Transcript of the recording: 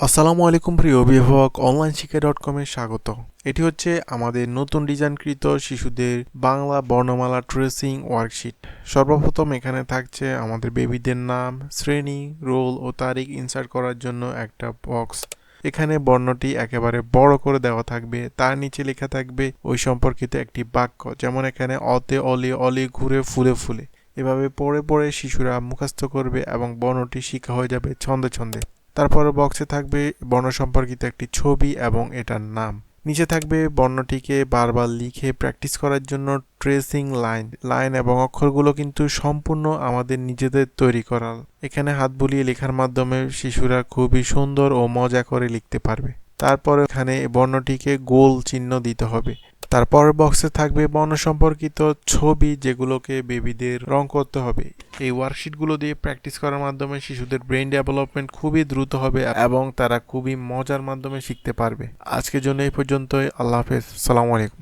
আসসালামু আলাইকুম প্রিয় অভিভাবক অনলাইন শিক্ষা .com-এ স্বাগত। এটি হচ্ছে আমাদের নতুন ডিজাইনকৃত শিশুদের বাংলা বর্ণমালা ট্রেসিং ওয়ার্কশিট। সর্বপ্রথম এখানে থাকছে আমাদের বেবিদের নাম, শ্রেণী, রোল ও তারিখ ইনসার্ট করার জন্য একটা বক্স। এখানে বর্ণটি একেবারে বড় করে দেওয়া থাকবে, তার নিচে লেখা থাকবে ওই সম্পর্কিত একটি বাক্য, যেমন এখানে অতে অলি অলি ঘুরে ফুলে ফুলে। এভাবে পড়ে পড়ে শিশুরা মুখস্থ করবে এবং বর্ণটি শিখা হয়ে যাবে ছন্দে ছন্দে। তারপরে বক্সে থাকবে বর্ণ সম্পর্কিত একটি ছবি এবং এটার নাম। নিচে থাকবে বর্ণটিকে বারবার লিখে প্র্যাকটিস করার জন্য ট্রেসিং লাইন এবং অক্ষরগুলো কিন্তু সম্পূর্ণ আমাদের নিজেদের তৈরি করা। এখানে হাত বুলিয়ে লেখার মাধ্যমে শিশুরা খুবই সুন্দর ও মজা করে লিখতে পারবে। তারপরে এখানে বর্ণটিকে গোল চিহ্ন দিতে হবে। তারপরের বক্সে থাকবে বর্ণ সম্পর্কিত ছবি, যেগুলোকে বেবিদের রং করতে হবে। এই ওয়ার্কশিটগুলো দিয়ে প্র্যাকটিস করার মাধ্যমে শিশুদের ব্রেইন ডেভেলপমেন্ট খুবই দ্রুত হবে এবং তারা খুবই মজার মাধ্যমে শিখতে পারবে। আজকের জন্য এই পর্যন্তই। আল্লাহ হাফেজ। সালামু আলাইকুম।